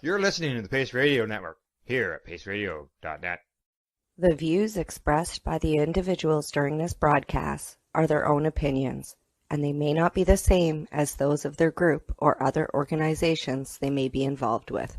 You're listening to the Pace Radio Network here at paceradio.net. The views expressed by the individuals during this broadcast are their own opinions, and they may not be the same as those of their group or other organizations they may be involved with.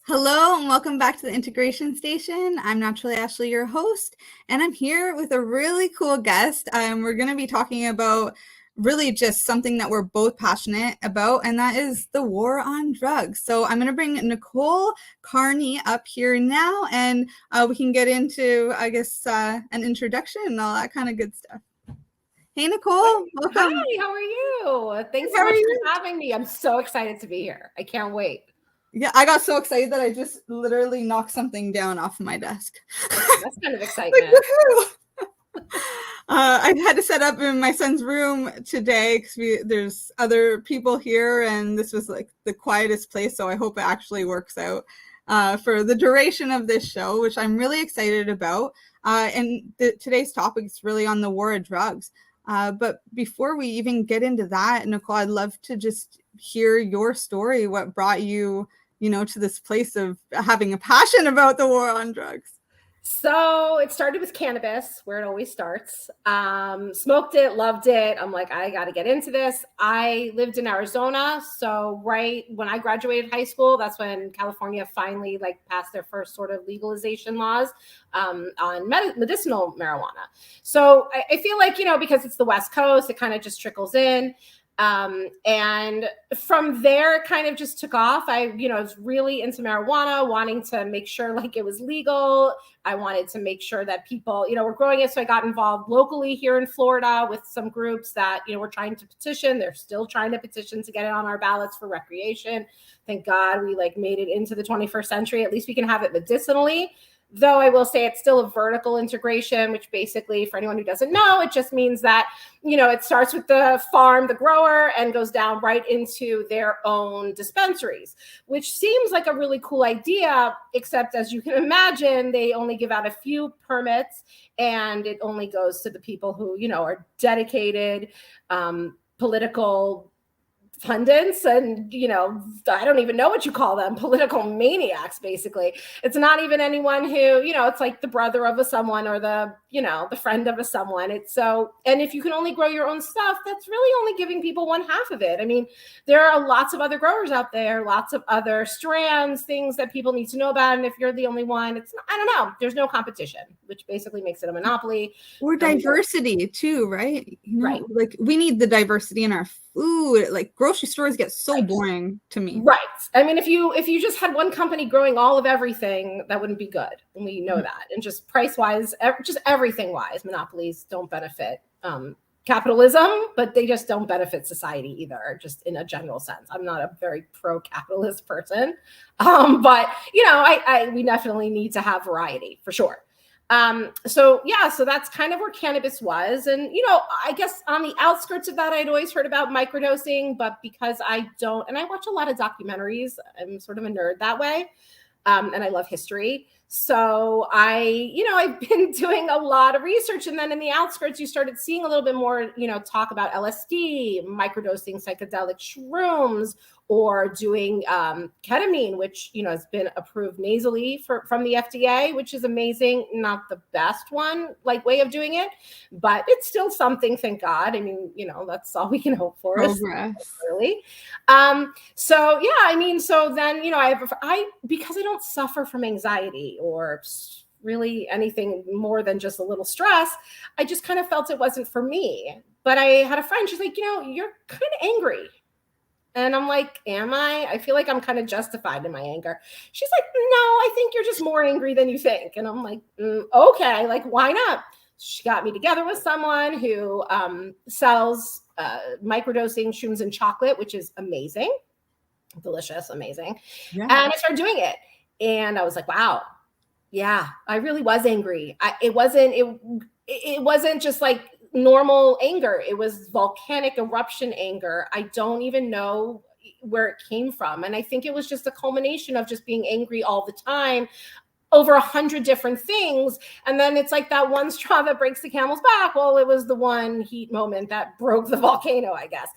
Hello and welcome back to the Integration Station. I'm Naturally Ashley, your host, and I'm here with a really cool guest. We're going to be talking about really just something that we're both passionate about, and that is the war on drugs. So I'm going to bring Nicole Karni up here now, and we can get into, I guess, an introduction and all that kind of good stuff. Hey, Nicole. Welcome. Hi, how are you? Thanks so much for having me. I'm so excited to be here. I can't wait. Yeah, I got so excited that I just literally knocked something down off of my desk. That's kind of excitement. I had to set up in my son's room today because there's other people here, and this was like the quietest place. So I hope it actually works out for the duration of this show, which I'm really excited about. And today's topic is really on the war of drugs. But before we even get into that, Nicole, I'd love to just hear your story. What brought you, to this place of having a passion about the war on drugs? So it started with cannabis, where it always starts. Smoked it, loved it. I'm like, I got to get into this. I lived in Arizona. So right when I graduated high school, that's when California finally passed their first sort of legalization laws on medicinal marijuana. So I feel like, because it's the West Coast, it kind of just trickles in. And from there, it kind of just took off. I was really into marijuana, wanting to make sure it was legal. I wanted to make sure that people, were growing it. So I got involved locally here in Florida with some groups that, were trying to petition. They're still trying to petition to get it on our ballots for recreation. Thank God we made it into the 21st century. At least we can have it medicinally. Though I will say it's still a vertical integration, which basically, for anyone who doesn't know, it just means that, it starts with the farm, the grower, and goes down right into their own dispensaries, which seems like a really cool idea, except as you can imagine, they only give out a few permits, and it only goes to the people who, are dedicated, political pundits and, I don't even know what you call them, political maniacs, basically. It's not even anyone who, it's like the brother of a someone or the, the friend of a someone. It's so, and if you can only grow your own stuff, that's really only giving people one half of it. I mean, there are lots of other growers out there, lots of other strands, things that people need to know about. And if you're the only one, it's not, I don't know, there's no competition, which basically makes it a monopoly. Or diversity too, right? Right. We need the diversity in our food. Grocery stores get so boring to me. Right. I mean, if you just had one company growing all of everything, that wouldn't be good. And we know that. And just price wise, just everything wise, monopolies don't benefit capitalism, but they just don't benefit society either, just in a general sense. I'm not a very pro-capitalist person. But we definitely need to have variety for sure. So that's kind of where cannabis was. And, I guess on the outskirts of that, I'd always heard about microdosing, but because I don't, and I watch a lot of documentaries, I'm sort of a nerd that way. And I love history. So I've been doing a lot of research, and then in the outskirts, you started seeing a little bit more, talk about LSD, microdosing psychedelic shrooms, or doing ketamine, which, has been approved nasally from the FDA, which is amazing. Not the best way of doing it, but it's still something, thank God. I mean, that's all we can hope for. Progress. Really. So then, because I don't suffer from anxiety or really anything more than just a little stress, I just kind of felt it wasn't for me. But I had a friend, she's like, you're kind of angry. And I'm like, am I? I feel like I'm kind of justified in my anger. She's like, no, I think you're just more angry than you think. And I'm like, okay, like, why not? She got me together with someone who sells microdosing shrooms and chocolate, which is amazing, delicious, amazing. Yeah. And I started doing it. And I was like, wow, yeah, I really was angry. It wasn't just like normal anger. It was volcanic eruption anger. I don't even know where it came from. And I think it was just a culmination of just being angry all the time over 100 different things. And then it's like that one straw that breaks the camel's back. Well, it was the one heat moment that broke the volcano, I guess.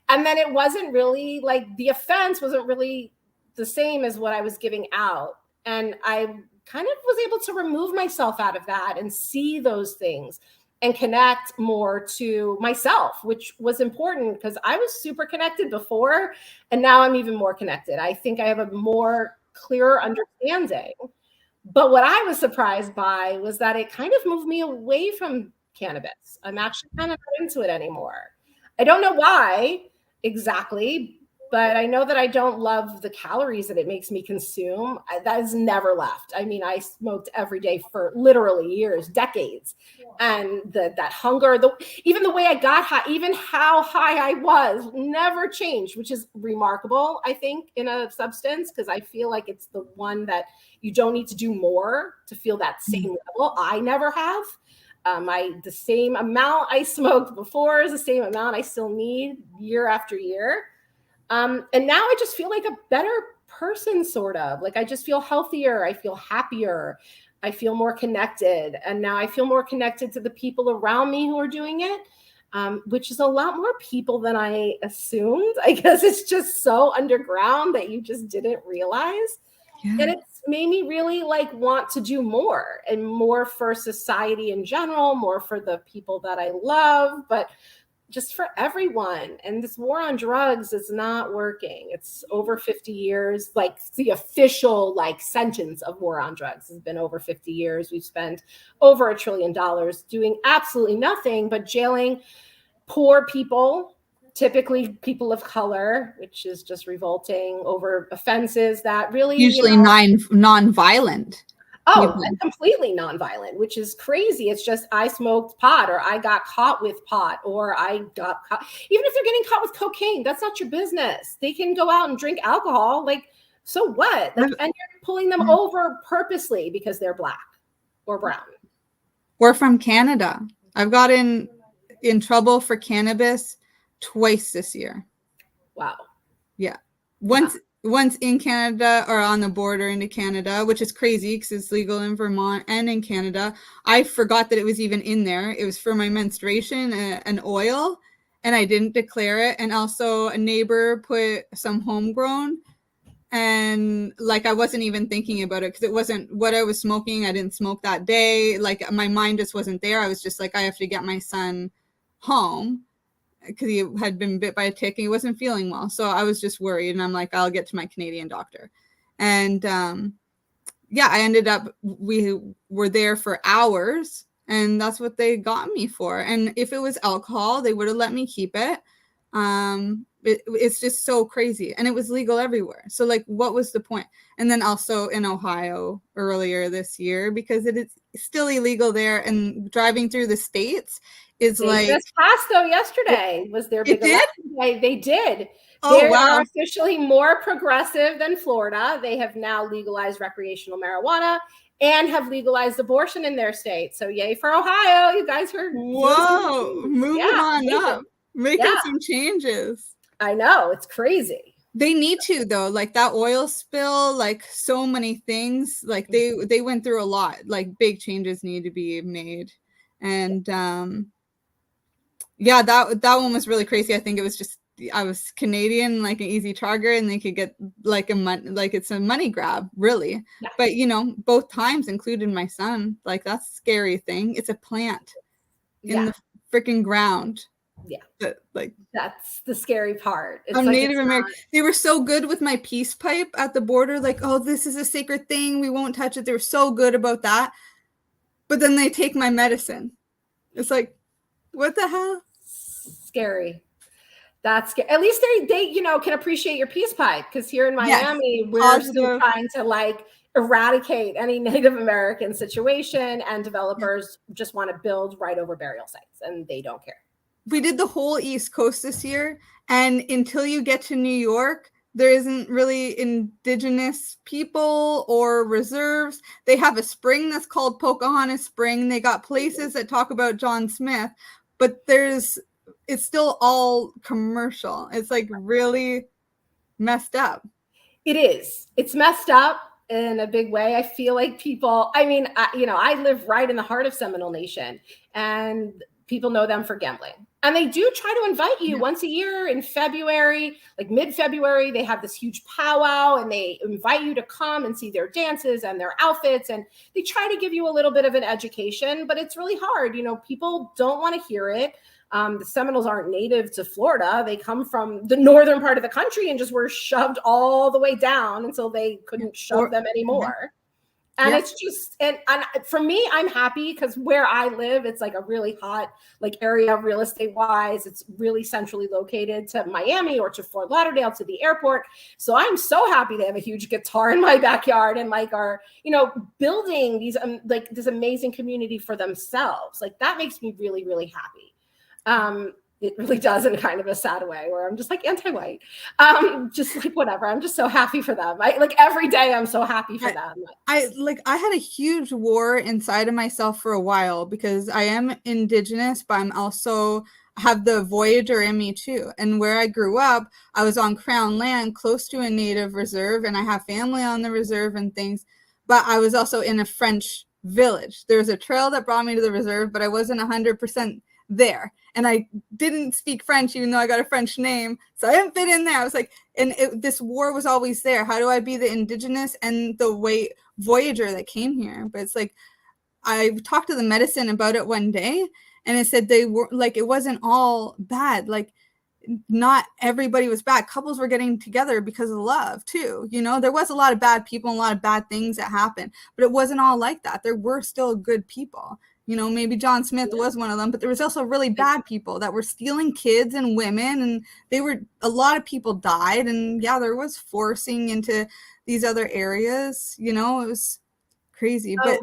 And then it wasn't really like the offense wasn't really the same as what I was giving out. And I kind of was able to remove myself out of that and see those things and connect more to myself, which was important because I was super connected before, and now I'm even more connected. I think I have a more clearer understanding. But what I was surprised by was that it kind of moved me away from cannabis. I'm actually kind of not into it anymore. I don't know why exactly, but I know that I don't love the calories that it makes me consume. That has never left. I mean, I smoked every day for literally years, decades. And that hunger, even the way I got high, even how high I was, never changed, which is remarkable, I think, in a substance, because I feel like it's the one that you don't need to do more to feel that same level. I never have. The same amount I smoked before is the same amount I still need year after year. And now I just feel like a better person, sort of. Like I just feel healthier. I feel happier. I feel more connected. And now I feel more connected to the people around me who are doing it, which is a lot more people than I assumed. I guess it's just so underground that you just didn't realize. Yeah. And it's made me really like want to do more and more for society in general, more for the people that I love, but just for everyone. And this war on drugs is not working. It's over 50 years. Like the official like sentence of war on drugs has been over 50 years. We've spent over $1 trillion doing absolutely nothing but jailing poor people, typically people of color, which is just revolting, over offenses that really usually non-violent. Oh, and completely nonviolent, which is crazy. It's just I smoked pot, or I got caught with pot, or I got caught. Even if they're getting caught with cocaine, that's not your business. They can go out and drink alcohol. Like, so what? Like, and you're pulling them over purposely because they're black or brown. We're from Canada. I've gotten in trouble for cannabis twice this year. Wow. Yeah. Once in Canada or on the border into Canada, which is crazy because it's legal in Vermont and in Canada. I forgot that it was even in there. It was for my menstruation, an oil, and I didn't declare it. And also a neighbor put some homegrown, and like I wasn't even thinking about it because it wasn't what I was smoking. I didn't smoke that day. Like my mind just wasn't there. I was just like, I have to get my son home, because he had been bit by a tick and he wasn't feeling well. So I was just worried, and I'm like, I'll get to my Canadian doctor. And I ended up, we were there for hours, and that's what they got me for. And if it was alcohol, they would have let me keep it. It's just so crazy. And it was legal everywhere. So like, what was the point? And then also in Ohio earlier this year, because it is still illegal there, and driving through the states is like this passed though yesterday was their big election day. They did. Oh, they wow. are officially more progressive than Florida. They have now legalized recreational marijuana and have legalized abortion in their state. So yay for Ohio. You guys are moving on up, making some changes. I know, it's crazy. They need to though, like that oil spill, like so many things, like they went through a lot, like big changes need to be made. And that one was really crazy. I think it was just I was Canadian, like an easy target, and they could get like it's a money grab, really. Yeah. But both times included my son. Like that's a scary thing. It's a plant in the freaking ground. Yeah, but like that's the scary part. It's like Native American. They were so good with my peace pipe at the border. Like, oh, this is a sacred thing. We won't touch it. They were so good about that. But then they take my medicine. It's like, what the hell? scary. That's scary. At least they can appreciate your peace pipe, because here in Miami, we're still trying to like eradicate any Native American situation, and developers just want to build right over burial sites, and they don't care. We did the whole East Coast this year, and until you get to New York, there isn't really indigenous people or reserves. They have a spring that's called Pocahontas Spring. They got places that talk about John Smith, but it's still all commercial. It's like really messed up. It is. It's messed up in a big way. I feel like people, I live right in the heart of Seminole Nation, and people know them for gambling. And they do try to invite you once a year in February, like mid-February. They have this huge powwow, and they invite you to come and see their dances and their outfits. And they try to give you a little bit of an education, but it's really hard. People don't want to hear it. The Seminoles aren't native to Florida. They come from the northern part of the country and just were shoved all the way down until they couldn't shove them anymore. And it's just, and for me, I'm happy because where I live, it's like a really hot like area real estate wise. It's really centrally located to Miami or to Fort Lauderdale, to the airport. So I'm so happy to have a huge guitar in my backyard and like are, building these like this amazing community for themselves. Like that makes me really, really happy. It really does, in kind of a sad way where I'm just like anti-white, just like whatever. I'm just so happy for them. Like every day I'm so happy for them. I had a huge war inside of myself for a while because I am indigenous, but I'm also have the Voyager in me too. And where I grew up, I was on Crown land close to a native reserve, and I have family on the reserve and things, but I was also in a French village. There was a trail that brought me to the reserve, but I wasn't 100% there. And I didn't speak French, even though I got a French name. So I didn't fit in there. I was like, this war was always there. How do I be the indigenous and the Voyager that came here? But it's like, I talked to the medicine about it one day, and it said they were like, it wasn't all bad. Like, not everybody was bad. Couples were getting together because of love too. There was a lot of bad people and a lot of bad things that happened, but it wasn't all like that. There were still good people. Maybe John Smith was one of them, but there was also really bad people that were stealing kids and women, and a lot of people died. And there was forcing into these other areas, it was crazy, but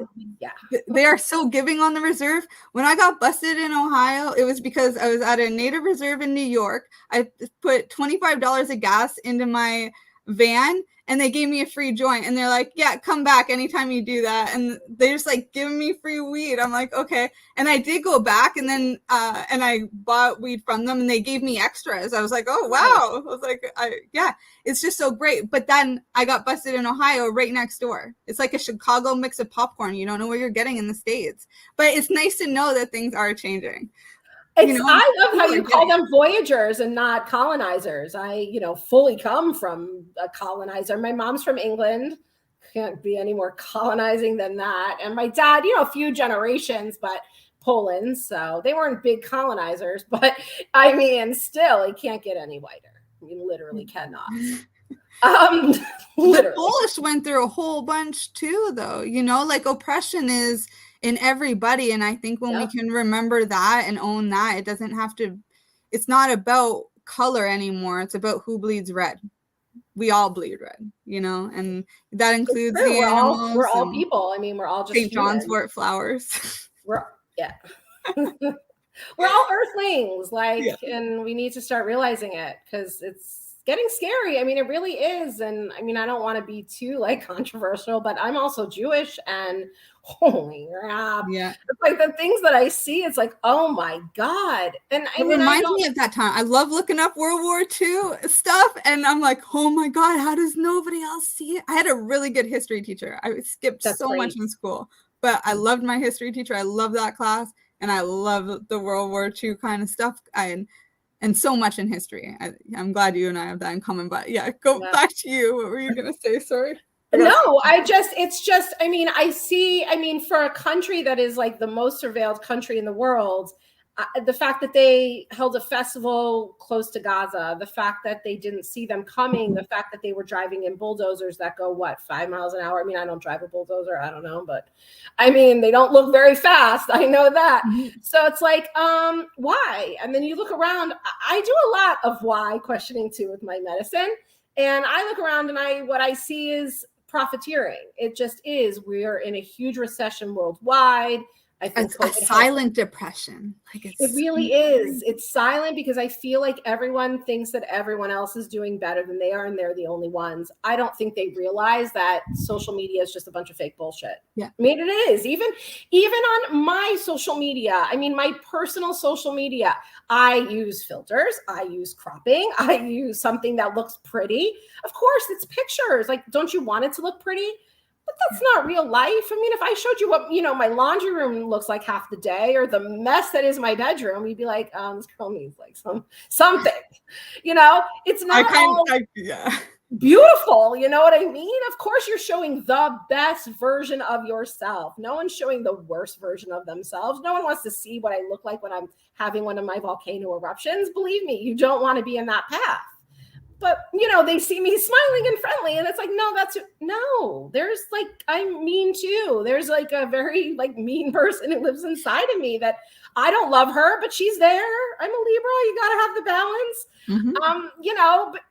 they are so giving on the reserve. When I got busted in Ohio, it was because I was at a native reserve in New York. I put $25 of gas into my van, and they gave me a free joint, and they're like, yeah, come back anytime you do that. And they just like giving me free weed. I'm like, okay. And I did go back, and then and I bought weed from them, and they gave me extras. I was like, oh wow. I was like, it's just so great. But then I got busted in Ohio right next door. It's like a Chicago mix of popcorn. You don't know what you're getting in the States, but it's nice to know that things are changing. I love how you call them voyagers and not colonizers. I, fully come from a colonizer. My mom's from England. Can't be any more colonizing than that. And my dad, a few generations, but Poland. So they weren't big colonizers. But I mean, still, it can't get any whiter. You literally cannot. The Polish went through a whole bunch too, though. Like oppression is in everybody, and I think when we can remember that and own that, it doesn't have to, it's not about color anymore. It's about who bleeds red. We all bleed red, and that includes the animals. We're all people. I mean, we're all just St. John's wort flowers. We're all earthlings, and we need to start realizing it because it's getting scary. I mean, it really is. And I mean, I don't want to be too controversial, but I'm also Jewish, and holy crap. Yeah. It's like the things that I see, it's like, oh my God. And it reminds me of that time. I love looking up World War II stuff. And I'm like, oh my God, how does nobody else see it? I had a really good history teacher. I skipped much in school, but I loved my history teacher. I love that class. And I love the World War II kind of stuff. And so much in history. I'm glad you and I have that in common. But back to you. What were you going to say? Sorry. No, I mean, for a country that is like the most surveilled country in the world, The fact that they held a festival close to Gaza, the fact that they didn't see them coming, the fact that they were driving in bulldozers that go, 5 miles an hour? I mean, I don't drive a bulldozer. I don't know. But I mean, they don't look very fast. I know that. So it's like, why? And then you look around. I do a lot of why questioning too with my medicine. And I look around and what I see is profiteering. It just is. We are in a huge recession worldwide. I think it's a silent depression. It really is. It's silent because I feel like everyone thinks that everyone else is doing better than they are, and they're the only ones. I don't think they realize that social media is just a bunch of fake bullshit. Yeah. I mean, it is. Even on my social media, I mean, my personal social media, I use filters, I use cropping, I use something that looks pretty. Of course, it's pictures. Like, don't you want it to look pretty? But that's not real life. I mean, if I showed you what, my laundry room looks like half the day, or the mess that is my bedroom, you'd be like, this girl needs like something, it's not beautiful. You know what I mean? Of course, you're showing the best version of yourself. No one's showing the worst version of themselves. No one wants to see what I look like when I'm having one of my volcano eruptions. Believe me, you don't want to be in that path. But, they see me smiling and friendly, and it's like, there's like, I'm mean too. There's like a very mean person who lives inside of me that I don't love her, but she's there. I'm a Libra. You got to have the balance. Mm-hmm. But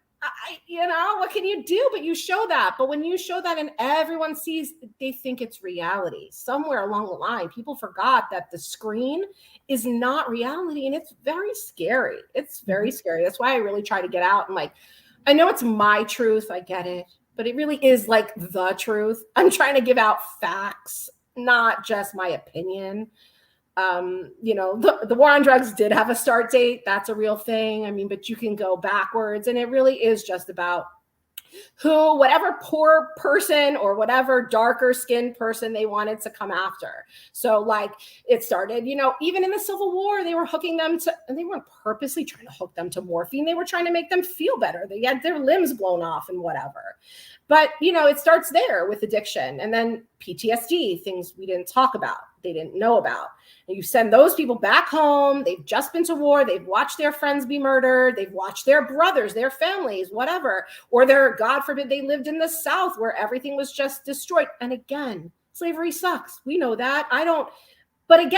what can you do? But you show that. But when you show that and everyone sees, they think it's reality. Somewhere along the line, people forgot that the screen is not reality, and it's very scary. It's very scary. That's why I really try to get out and I know it's my truth. I get it, but it really is like the truth. I'm trying to give out facts, not just my opinion. The war on drugs did have a start date. That's a real thing. I mean, but you can go backwards, and it really is just about whatever poor person or whatever darker skinned person they wanted to come after. So it started, even in the Civil War, they were hooking them and they weren't purposely trying to hook them to morphine. They were trying to make them feel better. They had their limbs blown off and whatever. But, it starts there with addiction, and then PTSD, things we didn't talk about, they didn't know about. And you send those people back home. They've just been to war. They've watched their friends be murdered. They've watched their brothers, their families, whatever. Or God forbid, they lived in the South where everything was just destroyed. And again, slavery sucks. We know that. But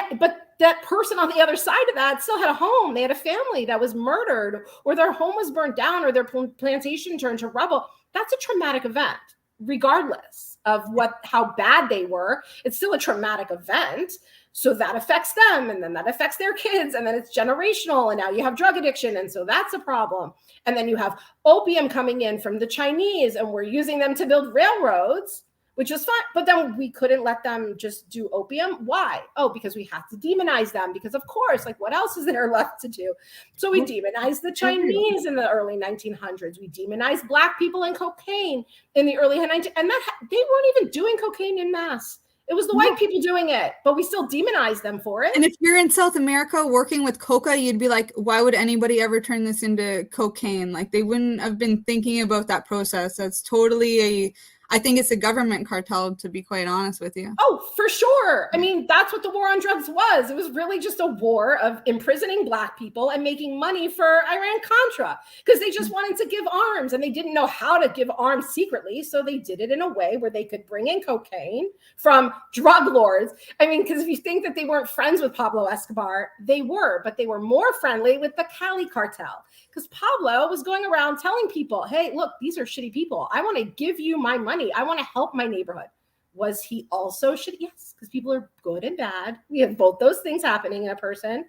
that person on the other side of that still had a home. They had a family that was murdered, or their home was burned down, or their plantation turned to rubble. That's a traumatic event, regardless of how bad they were. It's still a traumatic event. So that affects them, and then that affects their kids, and then it's generational, and now you have drug addiction, and so that's a problem. And then you have opium coming in from the Chinese, and we're using them to build railroads, which is fine, but then we couldn't let them just do opium. Why? Oh, because we have to demonize them, because of course, what else is there left to do? So we demonized the Chinese in the early 1900s. We demonized Black people and cocaine in the early 1900s, and they weren't even doing cocaine in mass. It was the white people doing it, but we still demonize them for it. And if you're in South America working with coca, you'd be like, why would anybody ever turn this into cocaine? They wouldn't have been thinking about that process. That's totally I think it's a government cartel, to be quite honest with you. Oh, for sure. I mean, that's what the war on drugs was. It was really just a war of imprisoning Black people and making money for Iran-Contra, because they just wanted to give arms, and they didn't know how to give arms secretly. So they did it in a way where they could bring in cocaine from drug lords. I mean, because if you think that they weren't friends with Pablo Escobar, they were, but they were more friendly with the Cali cartel, because Pablo was going around telling people, hey, look, these are shitty people. I want to give you my money. I want to help my neighborhood. Was he also shitty? Yes, because people are good and bad. We have both those things happening in a person.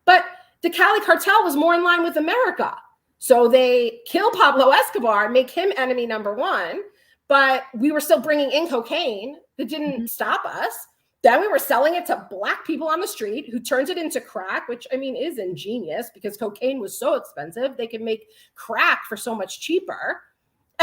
But the Cali cartel was more in line with America. So they kill Pablo Escobar, make him enemy number one, but we were still bringing in cocaine. That didn't stop us. Then we were selling it to Black people on the street who turned it into crack, which I mean is ingenious, because cocaine was so expensive. They could make crack for so much cheaper.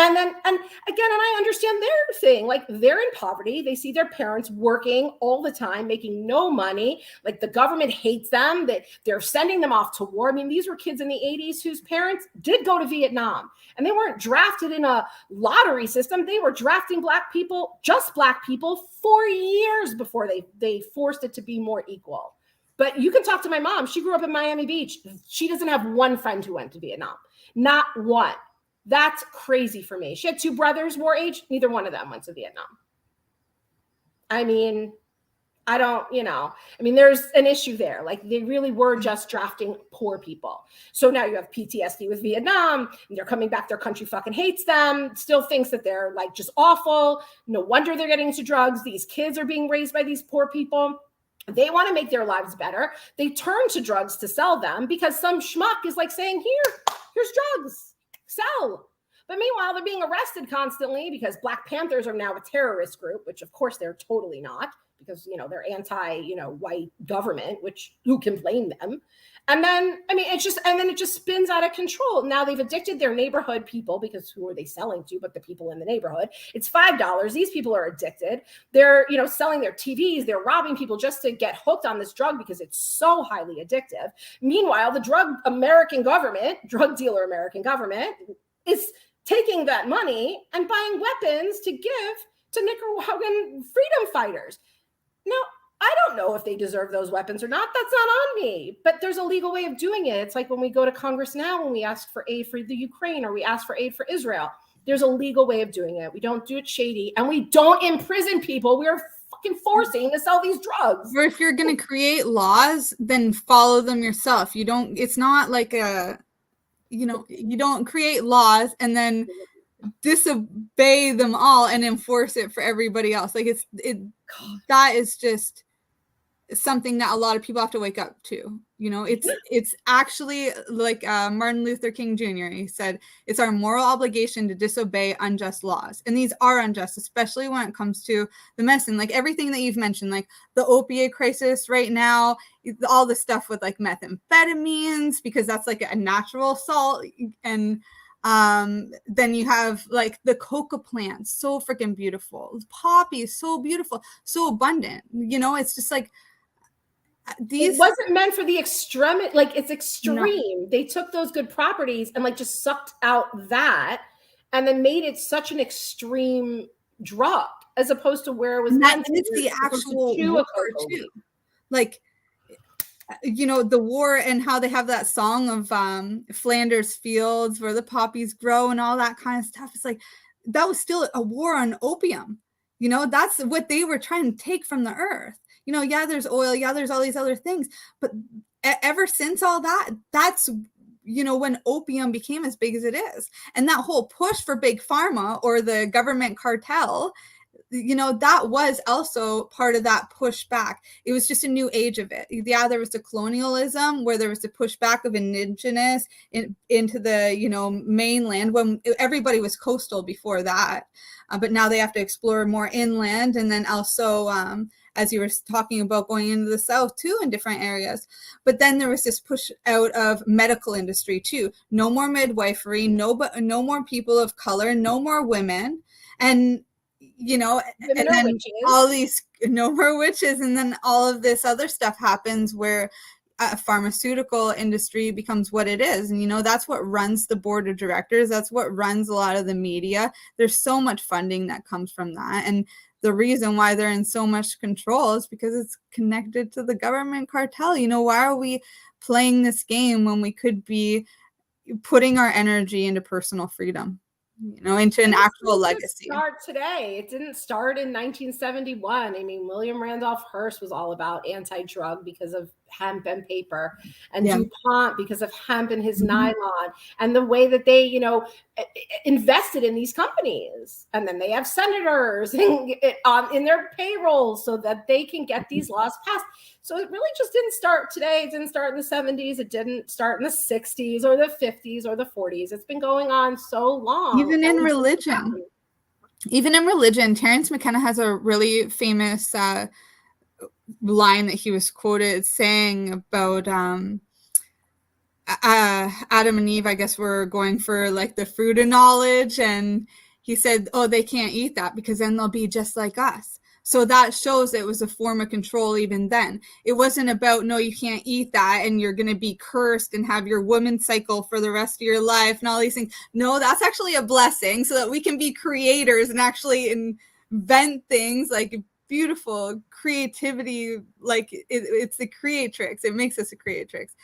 And I understand their thing. They're in poverty. They see their parents working all the time, making no money. The government hates them. They're sending them off to war. I mean, these were kids in the 80s whose parents did go to Vietnam, and they weren't drafted in a lottery system. They were drafting Black people, just Black people, for years before they forced it to be more equal. But you can talk to my mom. She grew up in Miami Beach. She doesn't have one friend who went to Vietnam. Not one. That's crazy for me. She had 2 brothers war age. Neither one of them went to Vietnam. I mean, there's an issue there. Like, they really were just drafting poor people. So now you have PTSD with Vietnam, and they're coming back. Their country fucking hates them, still thinks that they're like just awful. No wonder they're getting into drugs. These kids are being raised by these poor people. They want to make their lives better. They turn to drugs to sell them because some schmuck is like saying, here's drugs, sell. But meanwhile, they're being arrested constantly because Black Panthers are now a terrorist group, which of course they're totally not, because, they're anti, white government, which who can blame them? And then, it just spins out of control. Now they've addicted their neighborhood people, because who are they selling to but the people in the neighborhood? It's $5. These people are addicted. They're, selling their TVs. They're robbing people just to get hooked on this drug because it's so highly addictive. Meanwhile, the drug dealer American government is taking that money and buying weapons to give to Nicaraguan freedom fighters. Now, I don't know if they deserve those weapons or not. That's not on me. But there's a legal way of doing it. It's like when we go to Congress now, when we ask for aid for the Ukraine or we ask for aid for Israel, there's a legal way of doing it. We don't do it shady, and we don't imprison people. We are fucking forcing to sell these drugs. Or if you're going to create laws, then follow them yourself. It's not like you don't create laws and then disobey them all and enforce it for everybody else. Like that is just something that a lot of people have to wake up to. It's actually like Martin Luther King Jr. He said, it's our moral obligation to disobey unjust laws. And these are unjust, especially when it comes to the medicine, like everything that you've mentioned, like the opioid crisis right now, all the stuff with like methamphetamines, because that's like a natural salt. And then you have like the coca plants, so freaking beautiful. Poppy is so beautiful, so abundant. It's just like, it wasn't meant for the extreme, like it's extreme. No. They took those good properties and like just sucked out that and then made it such an extreme drug as opposed to where it was meant to be the actual war too. Like, the war and how they have that song of Flanders Fields where the poppies grow and all that kind of stuff. It's like, that was still a war on opium. That's what they were trying to take from the earth. Yeah, there's oil. Yeah, there's all these other things. But ever since all that, that's, when opium became as big as it is. And that whole push for big pharma or the government cartel, that was also part of that pushback. It was just a new age of it. Yeah, there was the colonialism where there was the pushback of indigenous into the, mainland when everybody was coastal before that. But now they have to explore more inland. And then also, as you were talking about, going into the South too in different areas. But then there was this push out of medical industry too. No more midwifery, no more people of color, no more women. And, and then witches. All these, no more witches. And then all of this other stuff happens where a pharmaceutical industry becomes what it is. And, that's what runs the board of directors. That's what runs a lot of the media. There's so much funding that comes from that. And the reason why they're in so much control is because it's connected to the government cartel. Why are we playing this game when we could be putting our energy into personal freedom, into an actual legacy? Start today. It didn't start in 1971. William Randolph Hearst was all about anti-drug because of hemp and paper, and DuPont because of hemp and his nylon, and the way that they, invested in these companies. And then they have senators in their payroll so that they can get these laws passed. So it really just didn't start today. It didn't start in the 70s. It didn't start in the 60s or the 50s or the 40s. It's been going on so long. Even in religion, Terence McKenna has a really famous line that he was quoted saying about Adam and Eve, I guess, were going for like the fruit of knowledge, and he said, they can't eat that because then they'll be just like us. So that shows it was a form of control even then. It wasn't about, no, you can't eat that and you're going to be cursed and have your woman cycle for the rest of your life and all these things. No, that's actually a blessing so that we can be creators and actually invent things like beautiful creativity. Like it's the creatrix. It makes us a creatrix.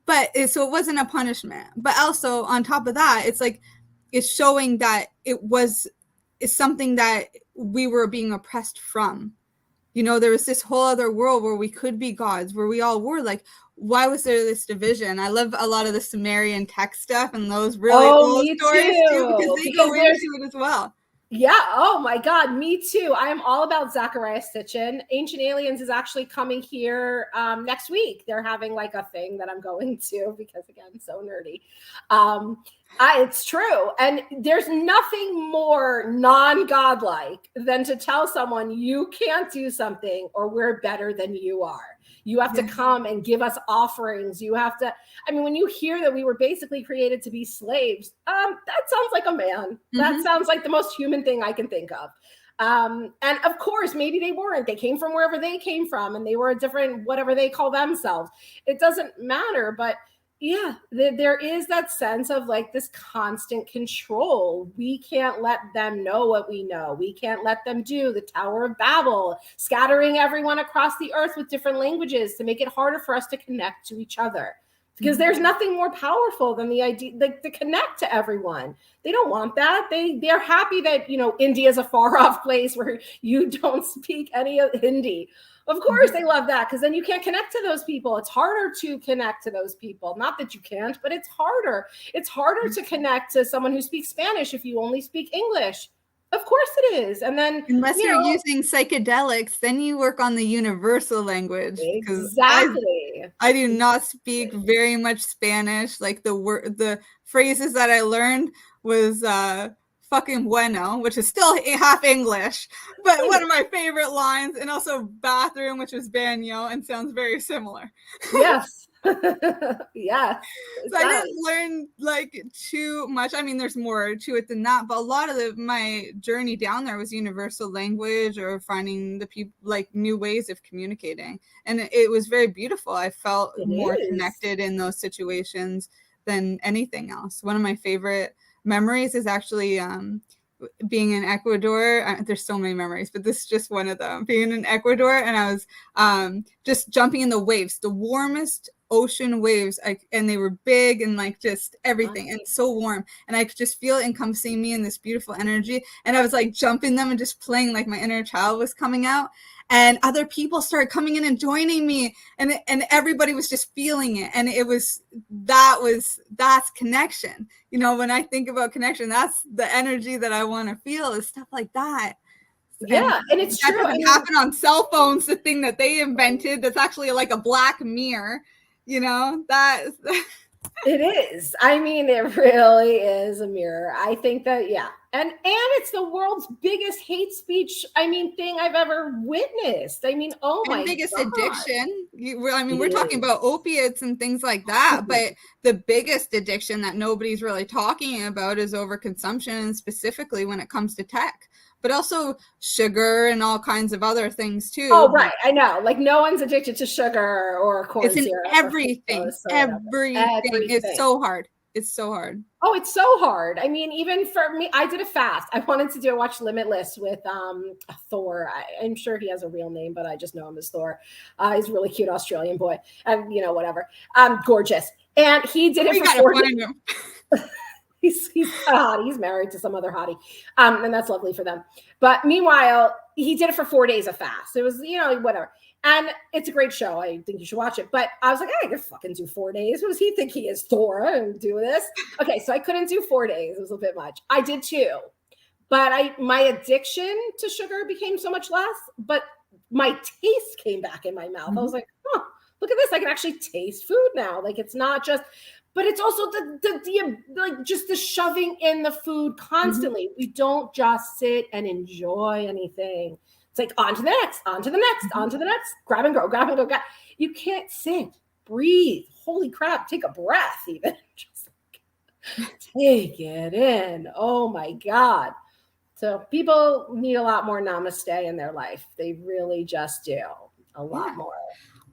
But so it wasn't a punishment. But also on top of that, it's like it's showing that it's something that we were being oppressed from. You know, there was this whole other world where we could be gods, where we all were. Like, why was there this division? I love a lot of the Sumerian text stuff and those really old stories too, because they go into it as well. Yeah. Oh my God. Me too. I am all about Zachariah Sitchin. Ancient Aliens is actually coming here next week. They're having like a thing that I'm going to because, again, so nerdy. It's true. And there's nothing more non-godlike than to tell someone you can't do something or we're better than you are. You have to come and give us offerings. You have to, I mean, when you hear that we were basically created to be slaves, that sounds like a man. That sounds like the most human thing I can think of. And of course, maybe they weren't. They came from wherever they came from and they were a different, whatever they call themselves. It doesn't matter. But yeah, there is that sense of like this constant control. We can't let them know what we know. We can't let them do the Tower of Babel, scattering everyone across the earth with different languages to make it harder for us to connect to each other. Because there's nothing more powerful than the idea, like, to connect to everyone. They don't want that. They're happy that, you know, India is a far off place where you don't speak any of Hindi. Of course they love that, because then you can't connect to those people. It's harder to connect to those people. Not that you can't, but it's harder. It's harder to connect to someone who speaks Spanish if you only speak English. Of course it is. And then unless you're using psychedelics, then you work on the universal langue. Exactly. I do not speak very much Spanish. Like the phrases that I learned was fucking bueno, which is still half English, but one of my favorite lines, and also bathroom, which is baño, and sounds very similar. Yes. Yeah. So I didn't learn like too much. I mean, there's more to it than that, but a lot of my journey down there was universal language or finding the people, like new ways of communicating. And it was very beautiful. I felt more connected in those situations than anything else. One of my favorite memories is actually being in Ecuador. There's so many memories, but this is just one of them. Being in Ecuador, and I was just jumping in the waves, the warmest ocean waves, and they were big and like just everything and so warm, and I could just feel it encompassing me in this beautiful energy, and I was like jumping them and just playing, like my inner child was coming out, and other people started coming in and joining me, and everybody was just feeling it, and that's connection. You know, when I think about connection, that's the energy that I want to feel, is stuff like that. Yeah, and it's that true. doesn't happen on cell phones, the thing that they invented that's actually like a black mirror. You know, that it is. I mean, it really is a mirror. I think that, yeah. And it's the world's biggest hate speech, thing I've ever witnessed. I mean, oh my God. Biggest addiction. We're talking about opiates and things like that, but the biggest addiction that nobody's really talking about is overconsumption, and specifically when it comes to tech. But also sugar and all kinds of other things too. Oh, right. I know. Like no one's addicted to sugar or corn syrup. It's in everything. Everything. It's so hard. It's so hard. Oh, it's so hard. I mean, even for me, I did a fast. I wanted to watch Limitless with Thor. I'm sure he has a real name, but I just know him as Thor. He's a really cute Australian boy. And, whatever. Gorgeous. And he did it for 4 days. He's hot. He's married to some other hottie. And that's lovely for them. But meanwhile, he did it for 4 days of fast. It was, whatever. And it's a great show. I think you should watch it. But I was like, I could fucking do 4 days. What does he think he is, Thor, and do this? Okay, so I couldn't do 4 days. It was a bit much. I did 2. But my addiction to sugar became so much less. But my taste came back in my mouth. I was like, look at this. I can actually taste food now. Like, it's not just... But it's also just the shoving in the food constantly. We don't just sit and enjoy anything. It's like on to the next, on to the next, on to the next. Grab and go, grab and go. You can't sit, breathe. Holy crap, take a breath even. Just take it in. Oh my God. So people need a lot more namaste in their life. They really just do. A lot more.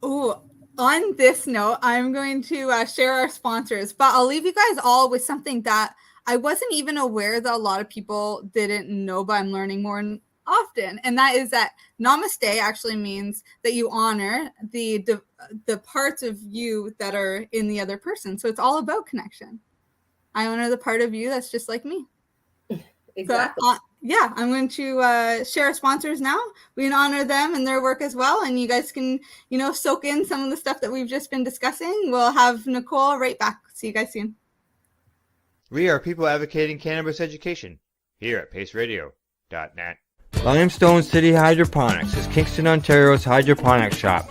Oh, on this note, I'm going to share our sponsors, but I'll leave you guys all with something that I wasn't even aware that a lot of people didn't know, but I'm learning more often, and that is that namaste actually means that you honor the parts of you that are in the other person. So it's all about connection. I honor the part of you that's just like me. Exactly. So, I'm going to share sponsors now. We can honor them and their work as well, and you guys can, soak in some of the stuff that we've just been discussing. We'll have Nicole right back. See you guys soon. We are people advocating cannabis education here at paceradio.net. Limestone City Hydroponics is Kingston, Ontario's hydroponics shop.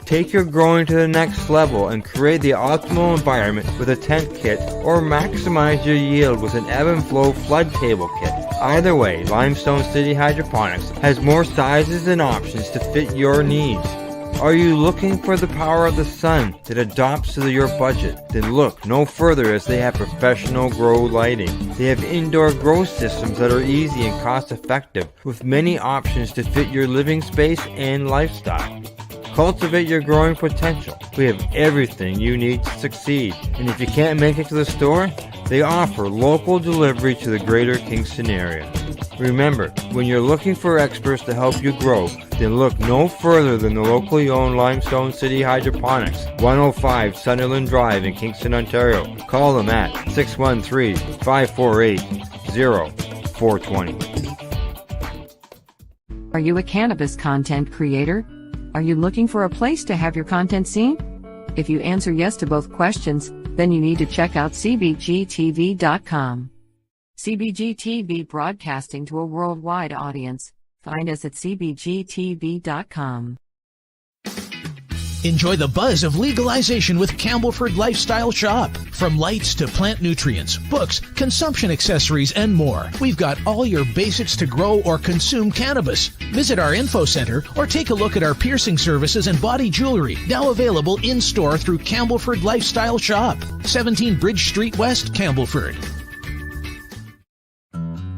Take your growing to the next level and create the optimal environment with a tent kit, or maximize your yield with an ebb and flow flood table kit. Either way, Limestone City Hydroponics has more sizes and options to fit your needs. Are you looking for the power of the sun that adapts to your budget? Then look no further, as they have professional grow lighting. They have indoor grow systems that are easy and cost effective, with many options to fit your living space and lifestyle. Cultivate your growing potential. We have everything you need to succeed. And if you can't make it to the store, they offer local delivery to the greater Kingston area. Remember, when you're looking for experts to help you grow, then look no further than the locally owned Limestone City Hydroponics, 105 Sunderland Drive in Kingston, Ontario. Call them at 613-548-0420. Are you a cannabis content creator? Are you looking for a place to have your content seen? If you answer yes to both questions, then you need to check out cbgtv.com. CBG TV, broadcasting to a worldwide audience. Find us at cbgtv.com. Enjoy the buzz of legalization with Campbellford Lifestyle Shop. From lights to plant nutrients, books, consumption accessories, and more, we've got all your basics to grow or consume cannabis. Visit our info center or take a look at our piercing services and body jewelry, now available in-store through Campbellford Lifestyle Shop, 17 Bridge Street West, Campbellford.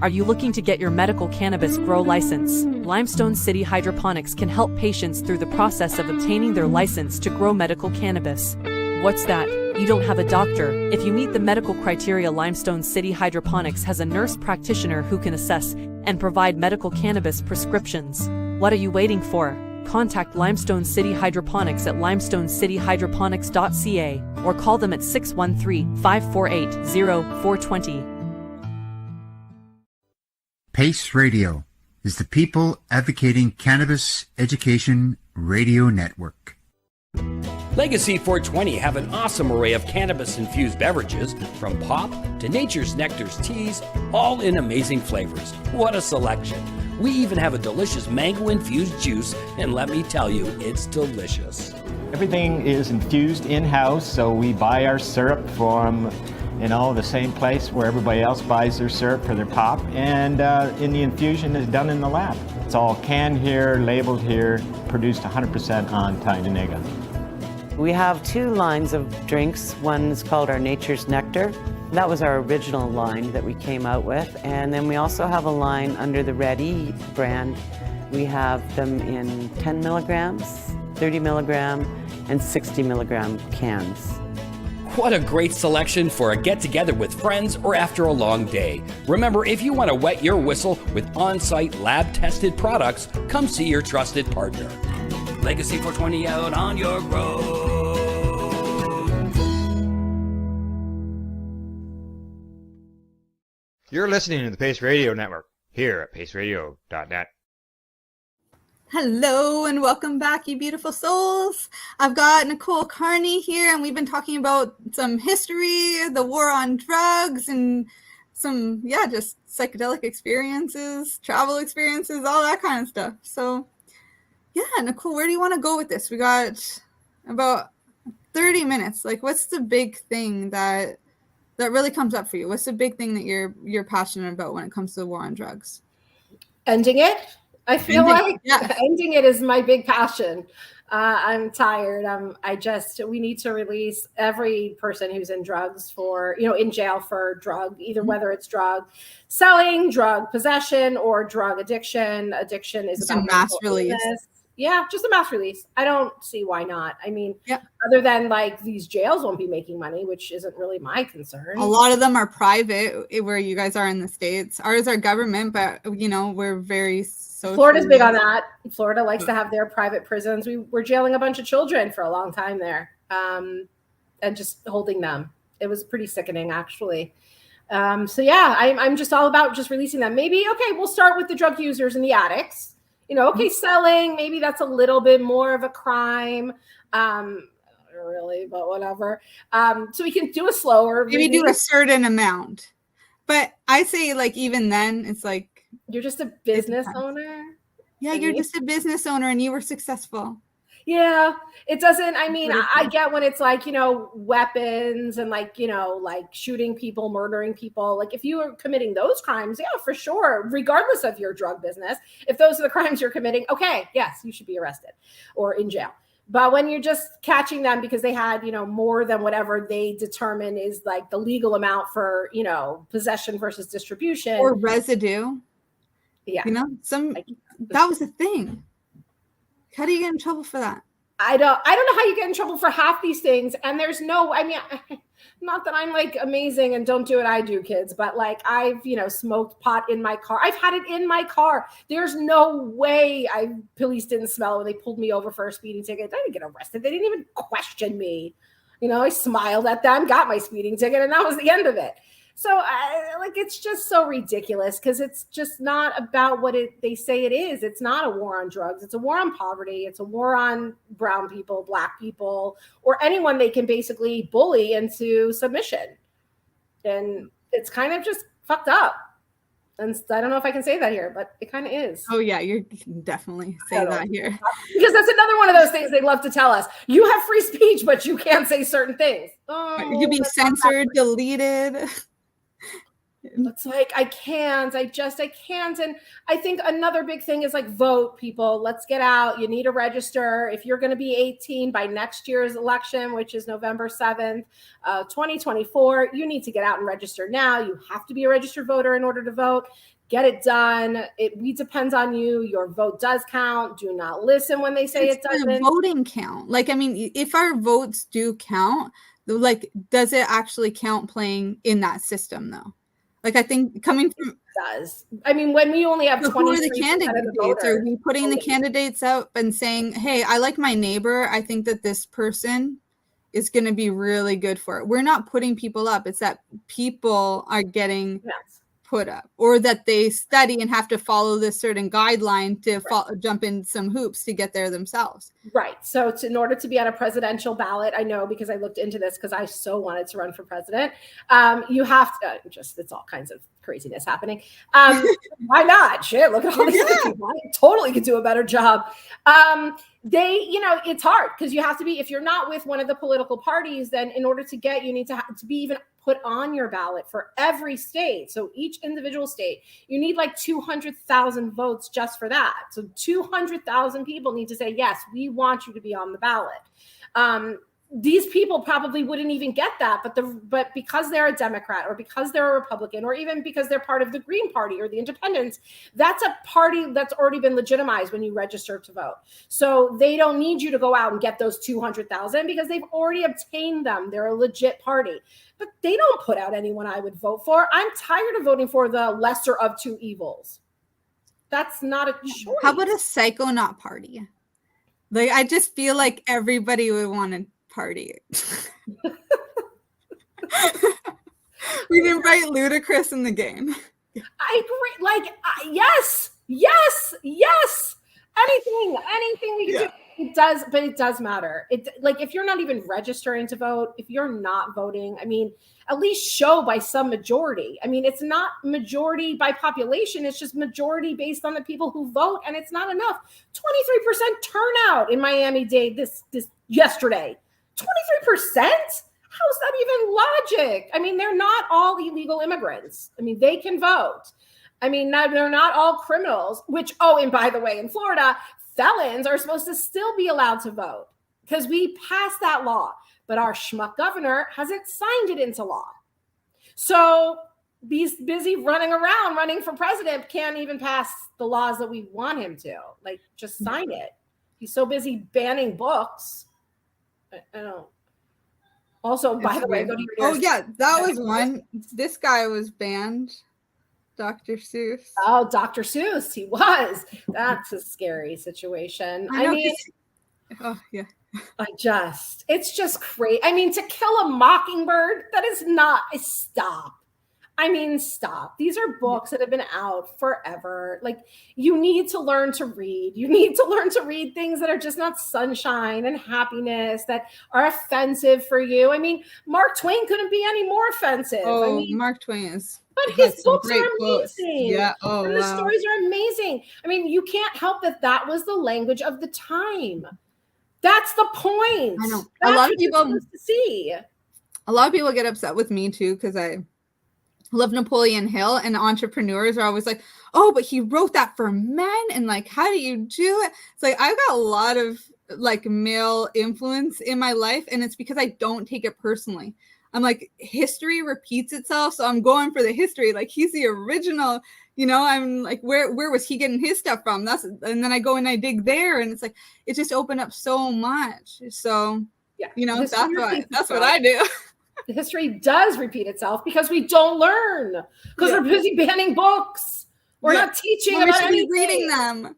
Are you looking to get your medical cannabis grow license? Limestone City Hydroponics can help patients through the process of obtaining their license to grow medical cannabis. What's that? You don't have a doctor? If you meet the medical criteria, Limestone City Hydroponics has a nurse practitioner who can assess and provide medical cannabis prescriptions. What are you waiting for? Contact Limestone City Hydroponics at limestonecityhydroponics.ca or call them at 613-548-0420. PACE Radio is the People Advocating Cannabis Education Radio Network. Legacy 420 have an awesome array of cannabis-infused beverages, from pop to Nature's Nectar's teas, all in amazing flavors. What a selection! We even have a delicious mango-infused juice, and let me tell you, it's delicious. Everything is infused in-house, so we buy our syrup from the same place where everybody else buys their syrup for their pop, and the infusion is done in the lab. It's all canned here, labeled here, produced 100% on Tyendinaga. We have two lines of drinks. One is called our Nature's Nectar. That was our original line that we came out with, and then we also have a line under the Red E brand. We have them in 10 milligrams, 30 milligram, and 60 milligram cans. What a great selection for a get-together with friends or after a long day. Remember, if you want to wet your whistle with on-site lab-tested products, come see your trusted partner. Legacy 420 out on your road. You're listening to the Pace Radio Network here at paceradio.net. Hello and welcome back, you beautiful souls. I've got Nicole Karni here, and we've been talking about some history, the war on drugs, and some, just psychedelic experiences, travel experiences, all that kind of stuff. So, Nicole, where do you want to go with this? We got about 30 minutes. Like, what's the big thing that really comes up for you? What's the big thing that you're passionate about when it comes to the war on drugs? Ending it. I feel like ending it is my big passion. I'm tired. We need to release every person who's in drugs in jail for drug, either whether it's drug selling, drug possession, or drug addiction. Addiction is about mass release. Yeah, just a mass release. I don't see why not. I mean, Yeah. other than like these jails won't be making money, which isn't really my concern. A lot of them are private, where you guys are in the States. Ours are government, but you know, we're very social. Florida's big on that. Florida likes to have their private prisons. We were jailing a bunch of children for a long time there, and just holding them. It was pretty sickening, actually. So yeah, I'm just all about just releasing them. Maybe, okay, we'll start with the drug users and the addicts. You know, okay, selling, maybe that's a little bit more of a crime. Really, but whatever. So we can do a slower. Maybe do a certain amount. But I say, like, even then, it's like, you're just a business owner. Yeah, you're just a business owner and you were successful. Yeah, it doesn't. I mean, I get when it's like, you know, weapons and like, you know, like shooting people, murdering people. Like if you are committing those crimes, yeah, for sure, regardless of your drug business, if those are the crimes you're committing, okay, yes, you should be arrested or in jail. But when you're just catching them because they had, you know, more than whatever they determine is like the legal amount for, you know, possession versus distribution. Or residue. Yeah. You know, that was a thing. How do you get in trouble for that? I don't know how you get in trouble for half these things. And there's no, I mean, not that I'm like amazing and don't do what I do, kids, but like I've, you know, smoked pot in my car. I've had it in my car. There's no way police didn't smell when they pulled me over for a speeding ticket. I didn't get arrested. They didn't even question me. You know, I smiled at them, got my speeding ticket, and that was the end of it. So it's just so ridiculous because it's just not about what they say it is. It's not a war on drugs. It's a war on poverty. It's a war on brown people, black people, or anyone they can basically bully into submission. And it's kind of just fucked up. And I don't know if I can say that here, but it kind of is. Oh, yeah, you can definitely say that here. Because that's another one of those things they love to tell us. You have free speech, but you can't say certain things. Oh, you could be censored, deleted. It's like, I can't. And I think another big thing is like vote, people. Let's get out. You need to register. If you're going to be 18 by next year's election, which is November 7th, 2024, you need to get out and register now. You have to be a registered voter in order to vote. Get it done. It depends on you. Your vote does count. Do not listen when they say it doesn't. The voting count. Like, I mean, if our votes do count, like, does it actually count playing in that system though? Like, I think coming from it does. I mean, when we only have 20%, who are the candidates? Are we putting the candidates out and saying, "Hey, I like my neighbor. I think that this person is going to be really good for it." We're not putting people up. It's that people are getting put up, or that they study and have to follow this certain guideline to jump in some hoops to get there themselves. Right. So in order to be on a presidential ballot, I know because I looked into this because I so wanted to run for president. You have to it's all kinds of craziness happening. Why not? Shit, look at all these people. I totally could do a better job. It's hard because you have to be, if you're not with one of the political parties, then in order to get, you need to be even put on your ballot for every state. So each individual state, you need like 200,000 votes just for that. So 200,000 people need to say, yes, we want you to be on the ballot. These people probably wouldn't even get that, but because they're a Democrat or because they're a Republican or even because they're part of the Green Party or the Independents, that's a party that's already been legitimized when you register to vote. So they don't need you to go out and get those 200,000 because they've already obtained them. They're a legit party, but they don't put out anyone I would vote for. I'm tired of voting for the lesser of two evils. That's not a choice. How about a psycho not party? Like, I just feel like everybody would want to party. We'd invite Ludacris in the game. I agree. Like, yes. Anything we can do. It does, but it does matter. Like, if you're not even registering to vote, if you're not voting, I mean, at least show by some majority. I mean, it's not majority by population. It's just majority based on the people who vote. And it's not enough. 23% turnout in Miami-Dade this yesterday. 23%? How is that even logic? I mean, they're not all illegal immigrants. I mean, they can vote. I mean, they're not all criminals, and by the way, in Florida, felons are supposed to still be allowed to vote because we passed that law, but our schmuck governor hasn't signed it into law. So he's busy running for president, can't even pass the laws that we want him to. Like, just sign it. He's so busy banning books. I don't. Also, by the way, go to your Oh yeah, that was one. This guy was banned. Dr. Seuss. Oh, Dr. Seuss, he was. That's a scary situation. I mean, oh yeah. It's just crazy. I mean, To Kill a Mockingbird, that is not a stop. I mean, stop. These are books that have been out forever. Like, you need to learn to read. You need to learn to read things that are just not sunshine and happiness, that are offensive for you. I mean, Mark Twain couldn't be any more offensive. Oh, I mean, Mark Twain is. But his books are quotes. amazing. Yeah. Oh, and the stories are amazing. I mean, you can't help that was the language of the time. That's the point. I know. That's a lot of people to see. A lot of people get upset with me too because I love Napoleon Hill, and entrepreneurs are always like, "Oh, but he wrote that for men," and like, how do you do it? It's like I've got a lot of like male influence in my life, and it's because I don't take it personally. I'm like, history repeats itself, so I'm going for the history. Like, he's the original, you know. I'm like, where was he getting his stuff from? And then I go and I dig there, and it's like it just opened up so much. So yeah, you know, that's what I do. The history does repeat itself because we don't learn, because we're busy banning books. We're not teaching about anything. Reading them.